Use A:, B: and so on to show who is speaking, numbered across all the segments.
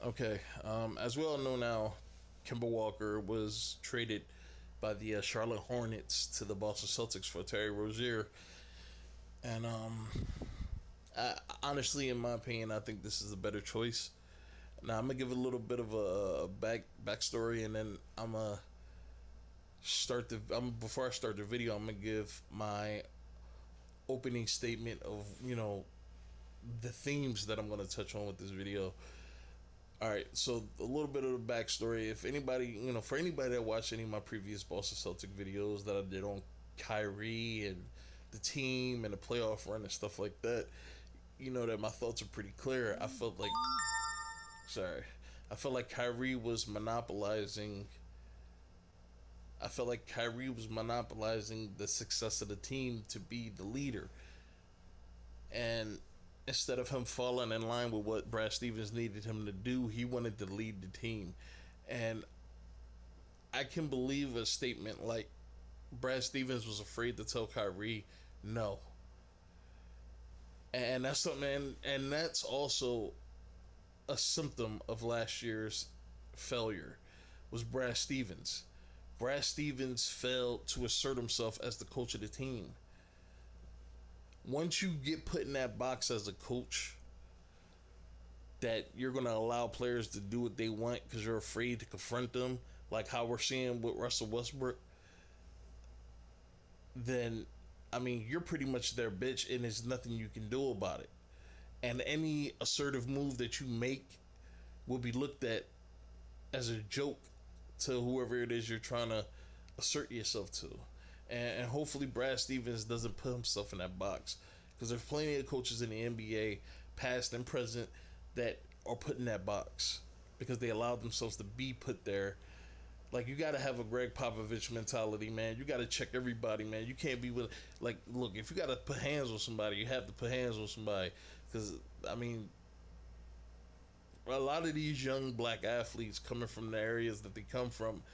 A: Okay. As we all know now, Kemba Walker was traded by the Charlotte Hornets to the Boston Celtics for Terry Rozier, and honestly, in my opinion, I think this is a better choice. Now I'm gonna give a little bit of a backstory, and then I'm gonna start the. Before I start the video, I'm gonna give my opening statement of the themes that I'm gonna touch on with this video. All right, so a little bit of the backstory. If anybody, for anybody that watched any of my previous Boston Celtic videos that I did on Kyrie and the team and the playoff run and stuff like that, you know that my thoughts are pretty clear. I felt like Kyrie was monopolizing. I felt like Kyrie was monopolizing the success of the team to be the leader, and instead of him falling in line with what Brad Stevens needed him to do, he wanted to lead the team. And I can believe a statement like Brad Stevens was afraid to tell Kyrie no. And that's something, and that's also a symptom of last year's failure, was Brad Stevens. Brad Stevens failed to assert himself as the coach of the team. Once you get put in that box as a coach, that you're going to allow players to do what they want because you're afraid to confront them, like how we're seeing with Russell Westbrook, then, you're pretty much their bitch and there's nothing you can do about it. And any assertive move that you make will be looked at as a joke to whoever it is you're trying to assert yourself to. And hopefully Brad Stevens doesn't put himself in that box, because there's plenty of coaches in the NBA, past and present, that are put in that box because they allowed themselves to be put there. Like, you got to have a Greg Popovich mentality, man. You got to check everybody, man. You can't be with, look, if you got to put hands on somebody, you have to put hands on somebody. Because, a lot of these young black athletes coming from the areas that they come from,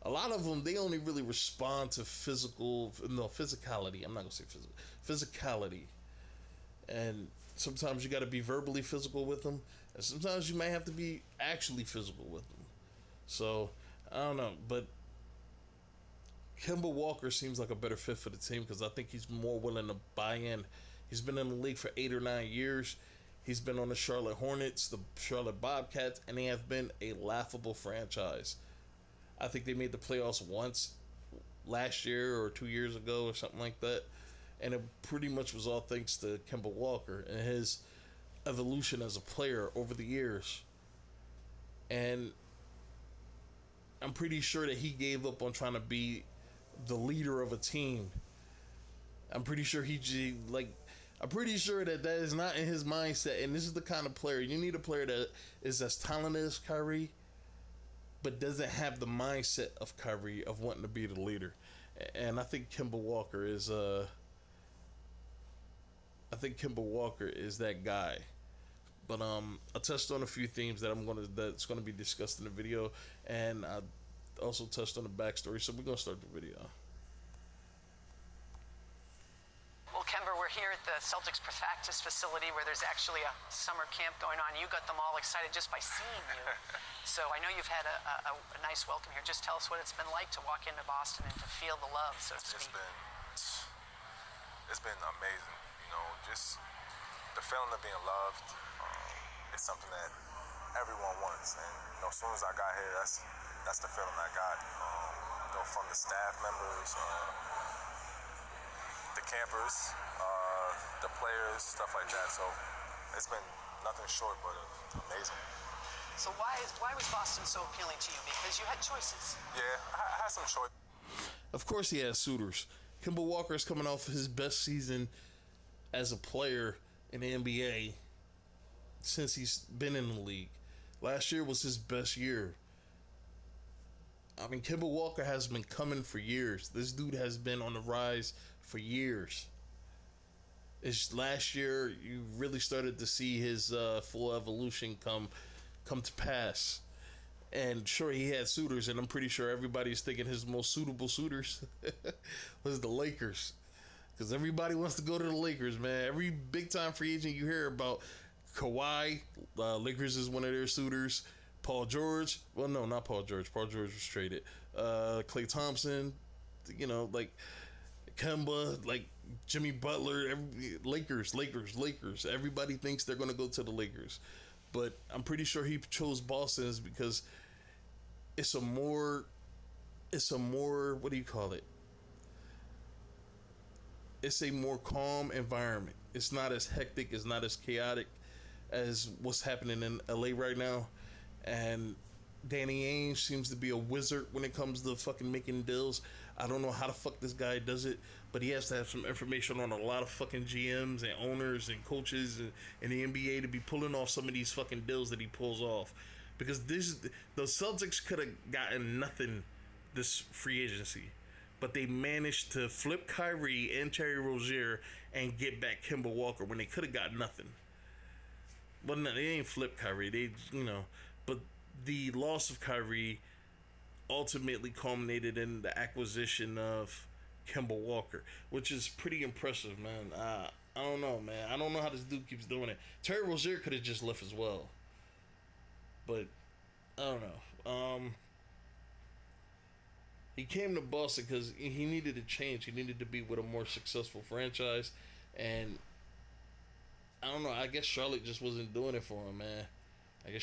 A: a lot of them, they only really respond to physicality. I'm not going to say physicality. And sometimes you got to be verbally physical with them, and sometimes you might have to be actually physical with them. So, I don't know, but Kemba Walker seems like a better fit for the team because I think he's more willing to buy in. He's been in the league for 8 or 9 years. He's been on the Charlotte Hornets, the Charlotte Bobcats, and they have been a laughable franchise. I think they made the playoffs once last year or 2 years ago or something like that. And it pretty much was all thanks to Kemba Walker and his evolution as a player over the years. And I'm pretty sure that he gave up on trying to be the leader of a team. I'm pretty sure that is not in his mindset. And this is the kind of player, you need a player that is as talented as Kyrie, but doesn't have the mindset of Kyrie of wanting to be the leader. And I think Kemba Walker is that guy. But I touched on a few themes that's gonna be discussed in the video, and I also touched on the backstory. So we're gonna start the video.
B: Well, Kemba, we're here at the Celtics practice facility where there's actually a summer camp going on. You got them all excited just by seeing you. So I know you've had a nice welcome here. Just tell us what it's been like to walk into Boston and to feel the love, so to speak.
C: It's been amazing. Just the feeling of being loved is something that everyone wants. And as soon as I got here, that's the feeling I got. From the staff members, the campers, the players, stuff like that. So it's been nothing short but amazing.
B: So why was Boston so appealing to you? Because you had choices.
C: Yeah, I had some choices.
A: Of course he has suitors. Kemba Walker is coming off his best season as a player in the NBA since he's been in the league. Last year was his best year. Kemba Walker has been coming for years. This dude has been on the rise for years. It's last year you really started to see his full evolution come to pass. And sure, he had suitors, and I'm pretty sure everybody's thinking his most suitable suitors was the Lakers. Because everybody wants to go to the Lakers, man. Every big-time free agent you hear about Kawhi, Lakers is one of their suitors. Paul George, well, no, not Paul George. Paul George was traded. Klay Thompson, like Kemba, like Jimmy Butler, Lakers. Everybody thinks they're going to go to the Lakers, but I'm pretty sure he chose Boston is because it's a more, what do you call it? It's a more calm environment. It's not as hectic. It's not as chaotic as what's happening in LA right now. And Danny Ainge seems to be a wizard when it comes to fucking making deals. I don't know how the fuck this guy does it, but he has to have some information on a lot of fucking GMs and owners and coaches in the NBA to be pulling off some of these fucking deals that he pulls off. Because the Celtics could have gotten nothing this free agency, but they managed to flip Kyrie and Terry Rozier and get back Kemba Walker when they could have got nothing. Well, no, they ain't flip Kyrie. But the loss of Kyrie ultimately culminated in the acquisition of Kemba Walker, which is pretty impressive, man. I don't know, man. I don't know how this dude keeps doing it. Terry Rozier could have just left as well, but I don't know. He came to Boston because he needed a change. He needed to be with a more successful franchise, and I don't know. I guess Charlotte just wasn't doing it for him, man. And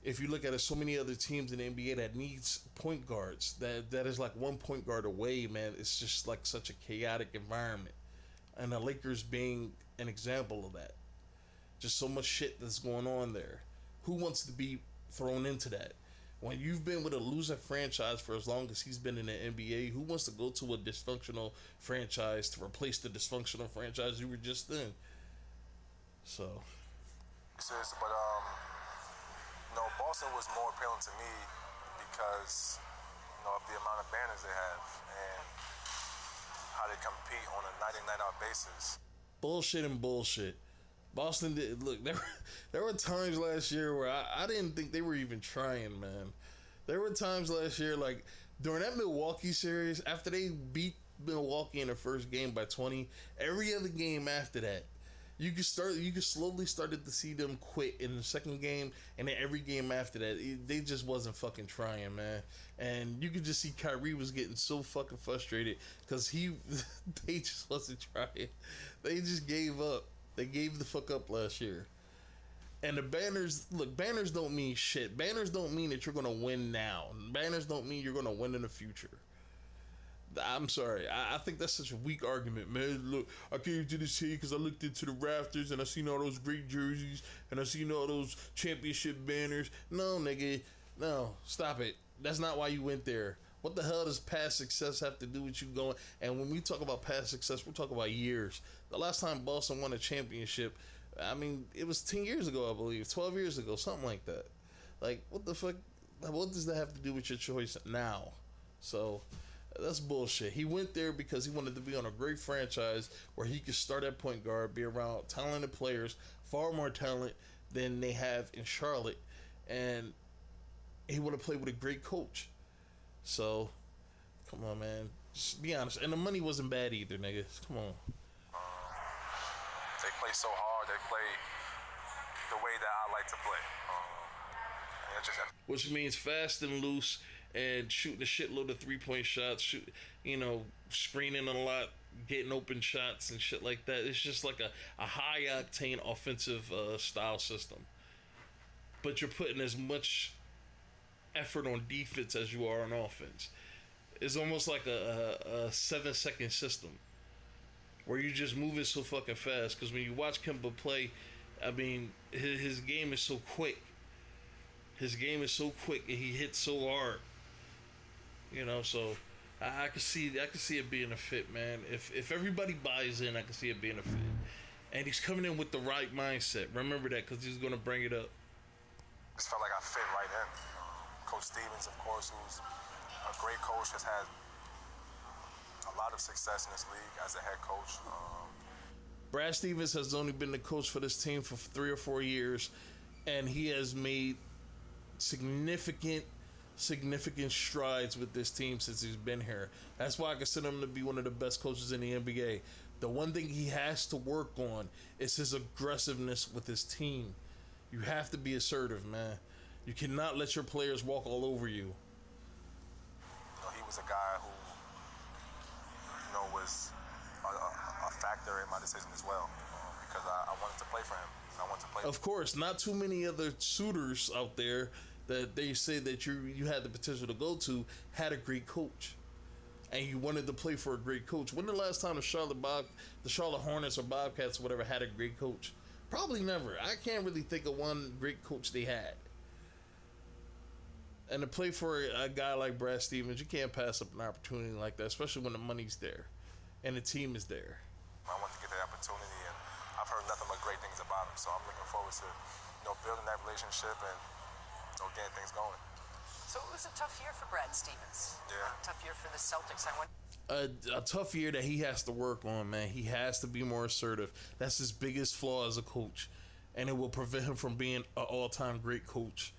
A: if you look at it, so many other teams in the NBA that needs point guards, that is like one point guard away, man. It's just like such a chaotic environment, and the Lakers being an example of that. Just so much shit that's going on there. Who wants to be thrown into that? When you've been with a loser franchise for as long as he's been in the NBA, who wants to go to a dysfunctional franchise to replace the dysfunctional franchise you were just in? So,
C: but Boston was more appealing to me because of the amount of banners they have and how they compete on a night in, night out basis.
A: Bullshit. Boston did look. There were times last year where I didn't think they were even trying, man. There were times last year, like during that Milwaukee series, after they beat Milwaukee in the first game by 20, every other game after that, you could slowly started to see them quit in the second game, and then every game after that, they just wasn't fucking trying, man. And you could just see Kyrie was getting so fucking frustrated because they just wasn't trying. They just gave up. They gave the fuck up last year. And the banners don't mean shit. Banners don't mean that you're going to win now. Banners don't mean you're going to win in the future. I'm sorry. I think that's such a weak argument, man. Look, I came to this here because I looked into the rafters and I seen all those great jerseys and I seen all those championship banners. No, nigga. No, stop it. That's not why you went there. What the hell does past success have to do with you going? And when we talk about past success, we're talking about years. The last time Boston won a championship, I mean, it was 10 years ago, I believe. 12 years ago, something like that. Like, what the fuck? What does that have to do with your choice now? So, that's bullshit. He went there because he wanted to be on a great franchise where he could start at point guard, be around talented players, far more talent than they have in Charlotte. And he wanted to play with a great coach. So, come on, man. Just be honest. And the money wasn't bad either, niggas. Come on.
C: They play so hard. They play the way that I like to play.
A: Which means fast and loose and shooting a shitload of three-point shots, screening a lot, getting open shots and shit like that. It's just like a high-octane offensive style system. But you're putting as much effort on defense as you are on offense. It's almost like a 7-second system where you just move it so fucking fast. Because when you watch Kemba play, I mean, his game is so quick. And he hits so hard. So I can see it being a fit, man. If everybody buys in, I can see it being a fit. And he's coming in with the right mindset. Remember that, because he's gonna bring it up.
C: Just felt like I fit right in. Coach Stevens, of course, who's a great coach, has had a lot of success in this league as a head coach.
A: Brad Stevens has only been the coach for this team for 3 or 4 years, and he has made significant strides with this team since he's been here. That's why I consider him to be one of the best coaches in the NBA. The one thing he has to work on is his aggressiveness with his team. You have to be assertive, man. You cannot let your players walk all over you.
C: He was a guy who, was a factor in my decision as well, because I wanted to play for him. I wanted to play.
A: Of course, not too many other suitors out there that they say that you had the potential to go to had a great coach, and you wanted to play for a great coach. When the last time the Charlotte Hornets or Bobcats or whatever had a great coach? Probably never. I can't really think of one great coach they had. And to play for a guy like Brad Stevens, you can't pass up an opportunity like that, especially when the money's there and the team is there.
C: I want to get that opportunity, and I've heard nothing but great things about him. So I'm looking forward to, building that relationship and, getting things going.
B: So it was a tough year for Brad Stevens.
C: Yeah.
B: A tough year for the Celtics.
A: A tough year that he has to work on, man. He has to be more assertive. That's his biggest flaw as a coach, and it will prevent him from being an all-time great coach.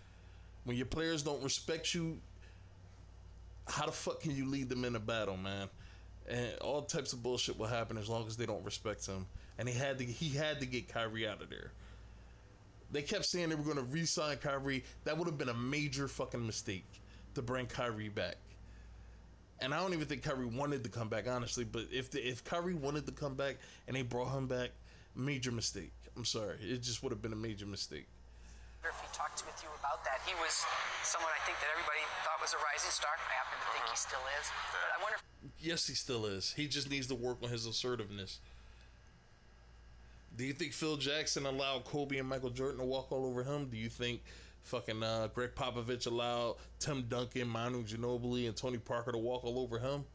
A: When your players don't respect you, how the fuck can you lead them in a battle, man? And all types of bullshit will happen as long as they don't respect him. And he had to get Kyrie out of there. They kept saying they were going to re-sign Kyrie. That would have been a major fucking mistake to bring Kyrie back. And I don't even think Kyrie wanted to come back, honestly. But if Kyrie wanted to come back and they brought him back, major mistake. I'm sorry. It just would have been a major mistake.
B: If he talked with you about that, he was someone I think that everybody thought was a rising star. I happen to think he still is. But I wonder.
A: Yes, he still is. He just needs to work on his assertiveness. Do you think Phil Jackson allowed Kobe and Michael Jordan to walk all over him? Do you think fucking Greg Popovich allowed Tim Duncan, Manu Ginobili, and Tony Parker to walk all over him?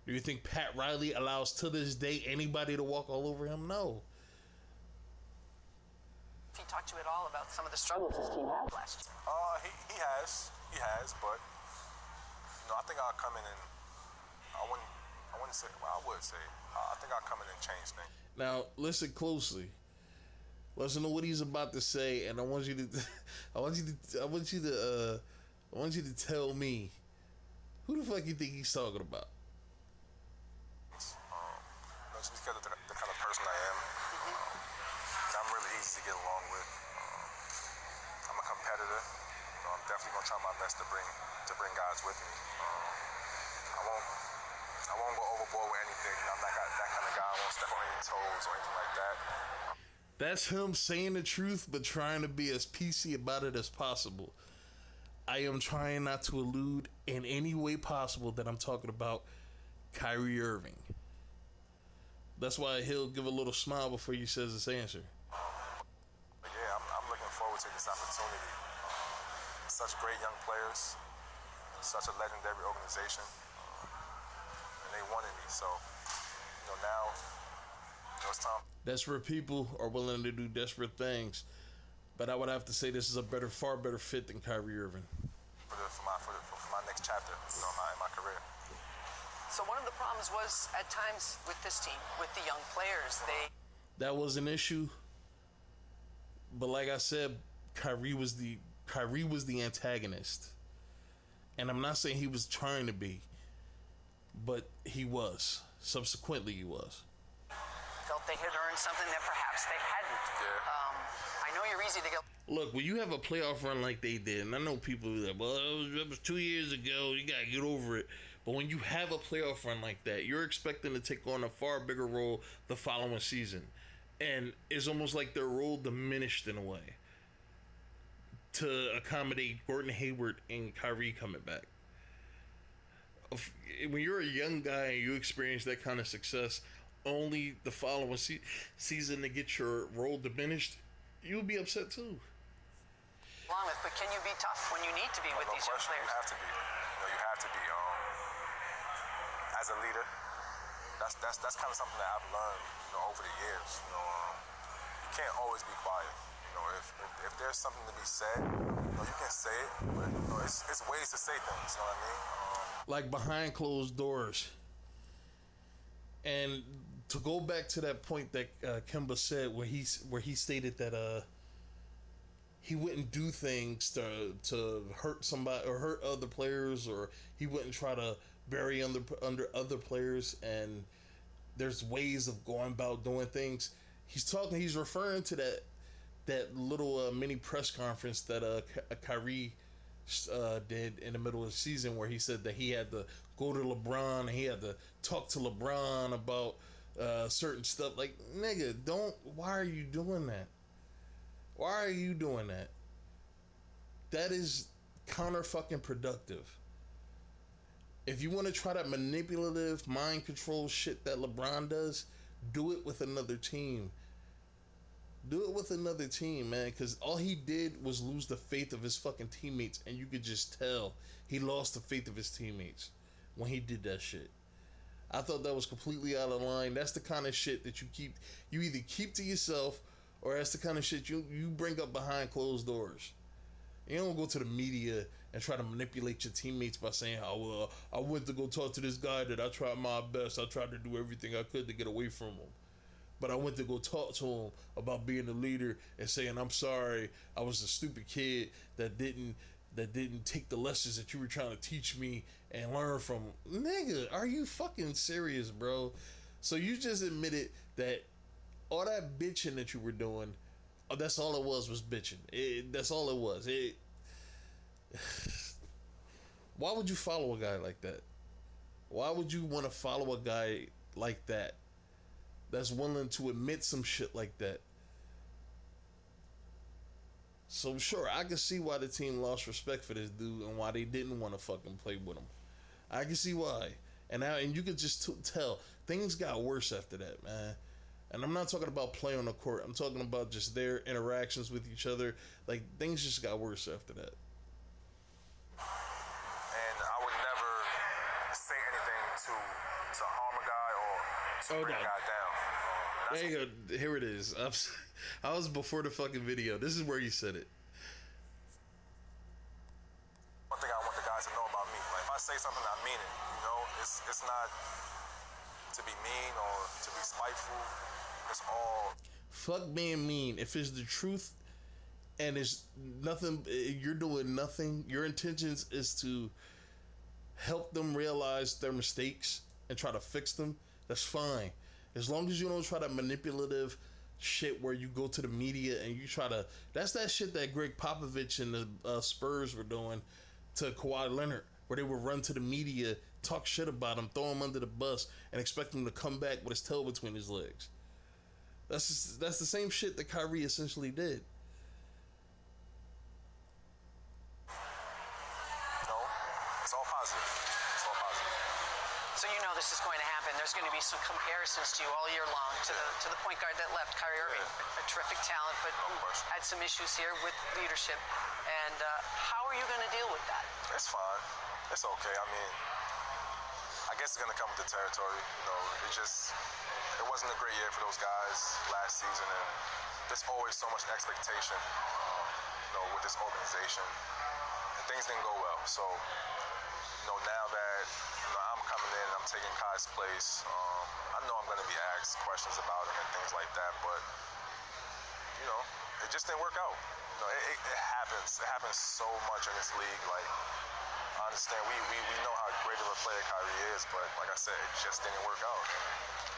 A: Do you think Pat Riley allows to this day anybody to walk all over him? No.
B: He talked to you at all about some of the struggles his team had last year?
C: He has, but I think I'll come in and I wouldn't say. Well, I would say I think I'll come in and change things.
A: Now listen closely. Listen to what he's about to say, and I want you to tell me who the fuck you think he's talking about.
C: Just because of the kind of person I am. I'm really easy to get along with. I'm a competitor. I'm definitely gonna try my best to bring guys with me. I won't go overboard with anything. I'm not that kind of guy. I won't step on any toes or anything like that.
A: That's him saying the truth, but trying to be as PC about it as possible. I am trying not to allude in any way possible that I'm talking about Kyrie Irving. That's why he'll give a little smile before he says his answer.
C: Yeah, I'm looking forward to this opportunity. Such great young players, such a legendary organization, and they wanted me. So, now it's time.
A: Desperate people are willing to do desperate things, but I would have to say this is a far better fit than Kyrie Irving.
C: For my next chapter, in my career.
B: So one of the problems was at times with this team, with the young players,
A: that was an issue. But like I said, Kyrie was the antagonist. And I'm not saying he was trying to be, but he was. Subsequently, he was.
B: Felt they had earned something that perhaps they hadn't.
C: Yeah.
B: I know you're easy to get.
A: Look, when you have a playoff run like they did, and I know people that, that was 2 years ago, you gotta get over it. But when you have a playoff run like that, you're expecting to take on a far bigger role the following season. And it's almost like their role diminished in a way to accommodate Gordon Hayward and Kyrie coming back. When you're a young guy and you experience that kind of success, only the following season to get your role diminished, you'll be upset too.
B: Along with, but can you be tough when you need to be with these young players?
C: You have to be. You have to be. As a leader, that's kind of something that I've learned, over the years. You can't always be quiet. If there's something to be said, you can say it, but it's ways to say things. You know what I mean?
A: Like behind closed doors. And to go back to that point that Kemba said, where he stated that he wouldn't do things to hurt somebody or hurt other players, or he wouldn't try to bury under other players, and there's ways of going about doing things. He's referring to that little mini press conference that Kyrie did in the middle of the season, where he said that he had to go to LeBron and he had to talk to LeBron about certain stuff. Like, nigga, don't. Why are you doing that? Why are you doing that? That is counter fucking productive. If you want to try that manipulative mind control shit that LeBron does, do it with another team. Do it with another team, man, because all he did was lose the faith of his fucking teammates, and you could just tell he lost the faith of his teammates when he did that shit. I thought that was completely out of line. That's the kind of shit that you either keep to yourself, or that's the kind of shit you bring up behind closed doors. You don't go to the media and try to manipulate your teammates by saying, "Oh, well, I went to go talk to this guy that I tried my best. I tried to do everything I could to get away from him. But I went to go talk to him about being a leader and saying, I'm sorry, I was a stupid kid that didn't take the lessons that you were trying to teach me and learn from." Nigga, are you fucking serious, bro? So you just admitted that all that bitching that you were doing, that's all it was bitching. That's all it was. Why would you follow a guy like that? Why would you want to follow a guy like that that's willing to admit some shit like that? So sure, I can see why the team lost respect for this dude and why they didn't want to fucking play with him. I can see why. And you could just tell things got worse after that, man. And I'm not talking about play on the court. I'm talking about just their interactions with each other. Like, things just got worse after that.
C: And I would never say anything to harm a guy or to bring a guy down.
A: There you go. Here it is. I was before the fucking video. This is where you said it.
C: One thing I want the guys to know about me, like, if I say something, I mean it. You know, it's not to be mean or to be spiteful. It's all
A: fuck being mean. If it's the truth and it's nothing, you're doing nothing. Your intentions is to help them realize their mistakes and try to fix them. That's fine, as long as you don't try that manipulative shit where you go to the media and you try to. That's that shit that Greg Popovich and the Spurs were doing to Kawhi Leonard, where they would run to the media, talk shit about him, throw him under the bus, and expect him to come back with his tail between his legs. That's the same shit that Kyrie essentially did.
C: No, it's all positive. It's all positive.
B: So you know this is going to happen. There's going to be some comparisons to you all year long to the point guard that left, Kyrie Irving, a terrific talent, but had some issues here with leadership. And how are you going to deal with that?
C: It's fine. It's okay. I mean, I guess it's going to come with the territory. You know, it wasn't a great year for those guys last season, and there's always so much expectation, with this organization, and things didn't go well. So, now that I'm coming in, I'm taking Kai's place. I know I'm going to be asked questions about him and things like that, but it just didn't work out. It happens. It happens so much in this league. Like, I understand we know how great of a player Kyrie is, but like I said, it just didn't work out.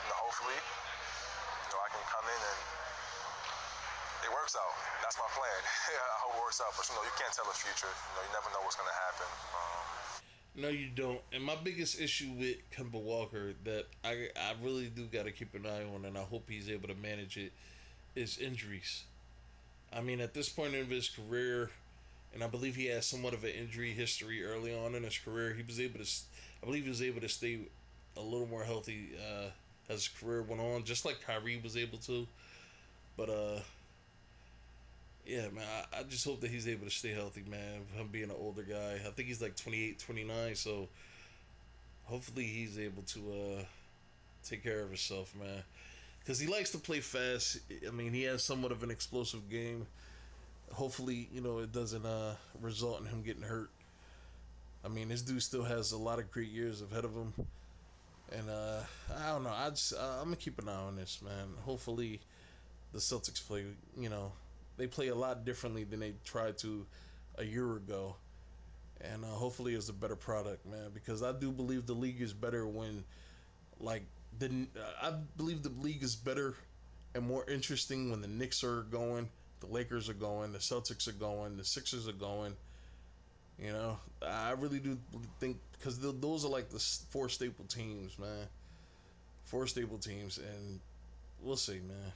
C: Hopefully, I can come in and it works out. That's my plan. I hope it works out. But you can't tell the future. You never know what's gonna happen.
A: No, you don't. And my biggest issue with Kemba Walker that I really do got to keep an eye on, and I hope he's able to manage it, is injuries. I mean, at this point in his career, and I believe he has somewhat of an injury history early on in his career, I believe he was able to stay a little more healthy as his career went on, just like Kyrie was able to. But yeah, man, I just hope that he's able to stay healthy, man. Him being an older guy, I think he's like 28, 29, so hopefully he's able to take care of himself, man. Because he likes to play fast. I mean, he has somewhat of an explosive game. Hopefully, it doesn't result in him getting hurt. I mean, this dude still has a lot of great years ahead of him. And I don't know. I'm going to keep an eye on this, man. Hopefully the Celtics play, they play a lot differently than they tried to a year ago. And hopefully it's a better product, man. Because I do believe the league is better when, like, I believe the league is better and more interesting when the Knicks are going, the Lakers are going, the Celtics are going, the Sixers are going. You know, I really do think because those are like the four staple teams, man. Four staple teams, and we'll see, man.